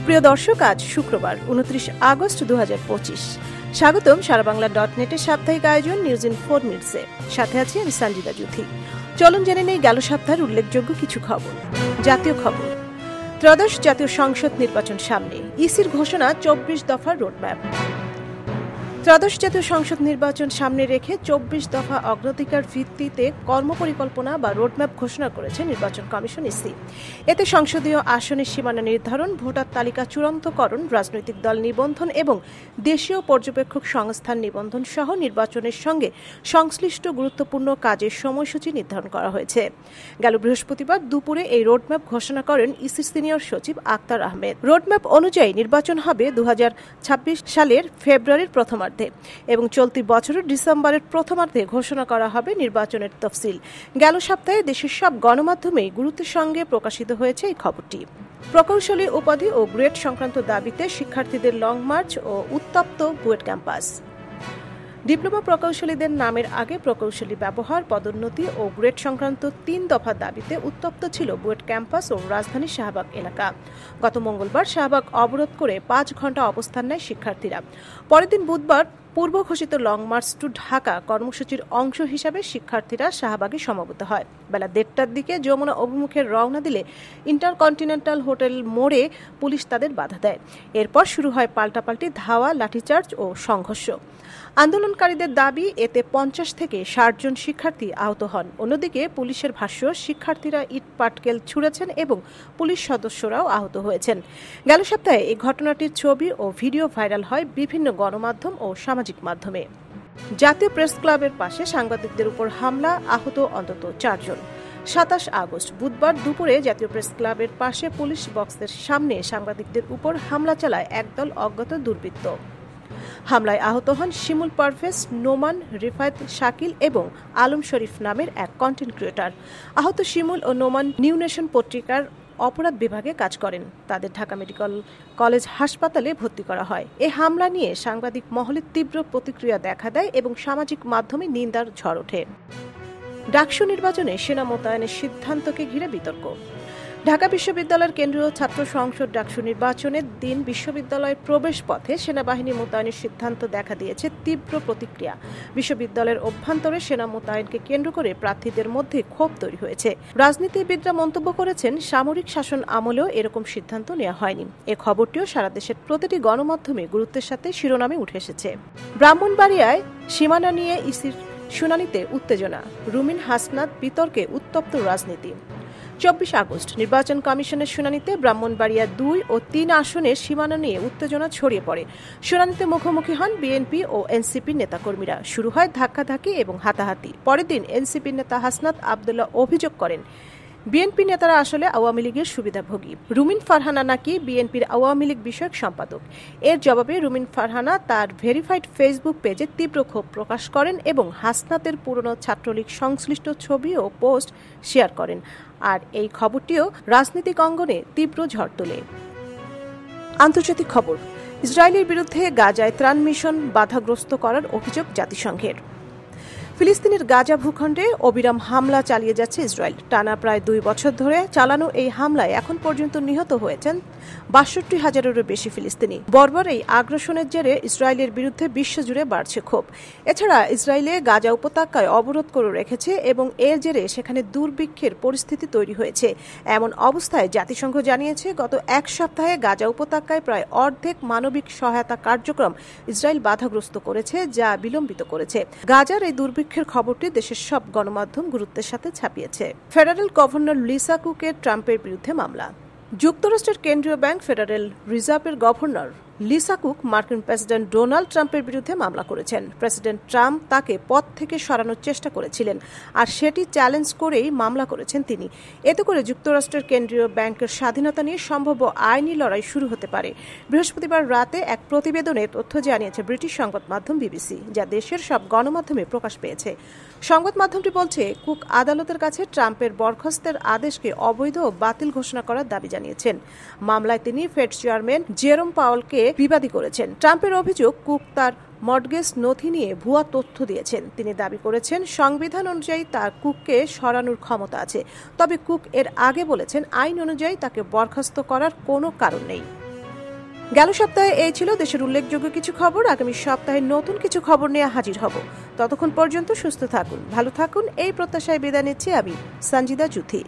প্রিয় দর্শক, আজ শুক্রবার 29 আগস্ট 2025। স্বাগতম সারা বাংলা .নেটের সাপ্তাহিক আয়োজন নিউজ ইন 4 মিনিটসে। সাথে আছি আমি সঞ্জিতা জুথি। চলুন জেনে নেই গেল সপ্তাহের উল্লেখযোগ্য কিছু খবর। জাতীয় খবর, ত্রয়োদশ জাতীয় সংসদ নির্বাচন সামনে, ইসির ঘোষণা 24 দফার রোডম্যাপ। ত্রয়োদশ জাতীয় সংসদ নির্বাচন সামনে রেখে 24 দফা অগ্রাধিকার ভিত্তিতে কর্মপরিকল্পনা বা রোডম্যাপ ঘোষণা করেছে নির্বাচন কমিশন ইসি। এতে সংসদীয় আসনের সীমানা নির্ধারণ, ভোটার তালিকা চূড়ান্তকরণ, রাজনৈতিক দল নিবন্ধন এবং দেশীয় পর্যবেক্ষক সংস্থার নিবন্ধন সহ নির্বাচনের সঙ্গে সংশ্লিষ্ট গুরুত্বপূর্ণ কাজের সময়সূচি নির্ধারণ করা হয়েছে। গেল বৃহস্পতিবার দুপুরে এই রোডম্যাপ ঘোষণা করেন ইসির সিনিয়র সচিব আক্তার আহমেদ। রোডম্যাপ অনুযায়ী নির্বাচন হবে 2026 সালের ফেব্রুয়ারির প্রথমার্ধে এবং চলতি বছরের ডিসেম্বরের প্রথমার্ধে ঘোষণা করা হবে নির্বাচনের তফসিল। গেল সপ্তাহে দেশের সব গণমাধ্যমেই গুরুত্বের সঙ্গে প্রকাশিত হয়েছে এই খবরটি। প্রকৌশলী উপাধি ও গ্রেড সংক্রান্ত দাবিতে শিক্ষার্থীদের লং মার্চ ও উত্তপ্ত বুয়েট ক্যাম্পাস। ডিপ্লোমা প্রকৌশলীদের নামের আগে প্রকৌশলী ব্যবহার, পদোন্নতি ও গ্রেড সংক্রান্ত 3 দফা দাবিতে উত্তপ্ত ছিল বুয়েট ক্যাম্পাস ও রাজধানীর শাহবাগ এলাকা। গত মঙ্গলবার শাহবাগ অবরোধ করে 5 ঘণ্টা অবস্থান নেয় শিক্ষার্থীরা। পরের দিন বুধবার পূর্ব ঘোষিত লং মার্চ টু ঢাকা কর্মসূচির অংশ হিসাবে শিক্ষার্থীরা শাহবাগে সমবেত হয়। বেলা 1:30টার দিকে যমুনা অভিমুখে রওনা দিলে ইন্টারকন্টিনেন্টাল হোটেল মোড়ে পুলিশ তাদের বাধা দেয়। এরপর শুরু হয় পাল্টাপাল্টি ধাওয়া, লাঠিচার্জ ও সংঘর্ষ। আন্দোলনকারীদের দাবি, এতে 50 থেকে 60 জন শিক্ষার্থী আহত হন। অন্যদিকে পুলিশের ভাষ্য, শিক্ষার্থীরা ইট পাটকেল ছুঁড়েছেন এবং পুলিশ সদস্যরাও আহত হয়েছেন। গেল সপ্তাহে এই ঘটনাটির ছবি ও ভিডিও ভাইরাল হয় বিভিন্ন গণমাধ্যম ও সামাজিক মাধ্যমে। জাতীয় প্রেস ক্লাবের পাশে সাংবাদিকদের উপর হামলা, আহত অন্তত 4 জন। 27 আগস্ট বুধবার দুপুরে জাতীয় প্রেস ক্লাবের পাশে পুলিশ বক্সের সামনে সাংবাদিকদের উপর হামলা চালায় একদল অজ্ঞাত দুর্বৃত্ত। হামলায় আহত হন শিমুল পারভেজ, নোমান, রিফায়েত, শাকিল এবং আলম শরীফ নামের এক কন্টেন্ট ক্রিয়েটর। আহত শিমুল ও নোমান নিউ নেশন পত্রিকার অপরাধ বিভাগে কাজ করেন। তাদের ঢাকা মেডিকেল কলেজ হাসপাতালে ভর্তি করা হয়। এই হামলা নিয়ে সাংবাদিক মহলে তীব্র প্রতিক্রিয়া দেখা দেয় এবং সামাজিক মাধ্যমে নিন্দার ঝড় ওঠে। ডাকসু নির্বাচনে সেনা মোতায়েনের সিদ্ধান্তকে ঘিরে বিতর্ক। ঢাকা বিশ্ববিদ্যালয়ের কেন্দ্রীয় ছাত্র সংসদ ডাকসু নির্বাচনের দিন বিশ্ববিদ্যালয়ের প্রবেশ পথে সেনাবাহিনী মোতায়েনের সিদ্ধান্ত দেখা দিয়েছে তীব্র প্রতিক্রিয়া। বিশ্ববিদ্যালয়ের অভ্যন্তরে সেনা মোতায়েনকে কেন্দ্র করে প্রার্থীদের মধ্যে ক্ষোভ তৈরি হয়েছে। রাজনীতিবিদরা মন্তব্য করেছেন, সামরিক শাসন আমলেও এরকম সিদ্ধান্ত নেওয়া হয়নি। এ খবরটিও সারা দেশের প্রতিটি গণমাধ্যমে গুরুত্বের সাথে শিরোনামে উঠে এসেছে। ব্রাহ্মণবাড়িয়ায় সীমানা নিয়ে ইসির শুনানিতে উত্তেজনা, রুমিন হাসনাত বিতর্কে উত্তপ্ত রাজনীতি। 24 আগস্ট নির্বাচন কমিশনের শুনানিতে ব্রাহ্মণবাড়িয়া 2 ও 3 আসনের সীমানা নিয়ে উত্তেজনা ছড়িয়ে পড়ে। শুনানিতে মুখোমুখি হন বিএনপি ও এনসিপির নেতাকর্মীরা। শুরু হয় ধাক্কাধাক্কি এবং হাতাহাতি। পরের দিন এনসিপির নেতা হাসনাত আবদুল্লাহ অভিযোগ করেন, বিএনপি নেতারা আসলে আওয়ামী লীগের সুবিধাভোগী। রুমিন ফারহানা নাকি বিএনপির আওয়ামী লীগ বিষয়ক সম্পাদক। এর জবাবে রুমিন ফারহানা তার ভেরিফাইড ফেসবুক পেজে তীব্র ক্ষোভ প্রকাশ করেন এবং হাসনাতের পুরনো ছাত্রলীগ সংশ্লিষ্ট ছবি ও পোস্ট শেয়ার করেন। আর এই খবরটিও রাজনৈতিক অঙ্গনে তীব্র ঝড় তোলে। আন্তর্জাতিক খবর, ইসরায়েলের বিরুদ্ধে গাজায় ত্রাণ মিশন বাধাগ্রস্ত করার অভিযোগ জাতিসংঘের। ফিলিস্তিনের গাজা ভূখণ্ডে অবিরাম হামলা চালিয়ে যাচ্ছে ইসরায়েল। টানা প্রায় 2 বছর ধরে চালানো এই হামলায় এখন পর্যন্ত নিহত হয়েছেন 62,000-এরও বেশি ফিলিস্তিনি। বর্বর এই আগ্রাসনের জেরে ইসরায়েলের বিরুদ্ধে বিশ্বজুড়ে বাড়ছে ক্ষোভ। এছাড়া ইসরায়েলে গাজা উপত্যকায় অবরোধ করে রেখেছে এবং এর জেরে সেখানে দুর্ভিক্ষের পরিস্থিতি তৈরি হয়েছে। এমন অবস্থায় জাতিসংঘ জানিয়েছে, গত 1 সপ্তাহে গাজা উপত্যকায় প্রায় অর্ধেক মানবিক সহায়তা কার্যক্রম ইসরায়েল বাধাগ্রস্ত করেছে, যা বিলম্বিত করেছে। গাজার এই দুর্ভিক্ষের খবরটি দেশের সব গণমাধ্যম গুরুত্বের সাথে ছাপিয়েছে। ফেডারেল গভর্নর লিসা কুকের ট্রাম্পের বিরুদ্ধে মামলা। যুক্তরাষ্ট্রের কেন্দ্রীয় ব্যাংক ফেডারেল রিজার্ভের গভর্নর লিসা কুক মার্কিন প্রেসিডেন্ট ডোনাল্ড ট্রাম্পের বিরুদ্ধে মামলা করেছেন। প্রেসিডেন্ট ট্রাম্প তাকে পদ থেকে সরানোর চেষ্টা করেছিলেন, আর সেটি চ্যালেঞ্জ করেই মামলা করেছেন তিনি। এতে করে যুক্তরাষ্ট্রের কেন্দ্রীয় ব্যাংকের স্বাধীনতা নিয়ে সম্ভাব্য আইনি লড়াই শুরু হতে পারে। বৃহস্পতিবার রাতে এক প্রতিবেদনে তথ্য জানিয়েছে ব্রিটিশ সংবাদ মাধ্যম বিবিসি, যা দেশের সব গণমাধ্যমে প্রকাশ পেয়েছে। সংবাদ মাধ্যমটি বলছে, কুক আদালতের কাছে ট্রাম্পের বরখাস্তের আদেশকে অবৈধ ও বাতিল ঘোষণা করার দাবি জানিয়েছেন। মামলায় তিনি ফেড চেয়ারম্যান জেরোম পাওয়েলকে বিবাদী করেছেন। ট্রাম্পের অভিযোগ, কুক তার মর্টগেজ নথি নিয়ে ভুয়া তথ্য দিয়েছেন। তিনি দাবি করেছেন, সংবিধান অনুযায়ী তার কুককে সরানোর ক্ষমতা আছে। তবে কুক এর আগে বলেছেন, আইন অনুযায়ী তাকে বরখাস্ত করার কোনো কারণ নেই। গেল সপ্তাহে এই ছিল দেশের উল্লেখযোগ্য কিছু খবর। আগামী সপ্তাহে নতুন কিছু খবর নিয়ে হাজির হব। ততক্ষণ পর্যন্ত সুস্থ থাকুন, ভালো থাকুন, এই প্রত্যাশায় বিদায় নিচ্ছি আমি সঞ্জিদা জুথি।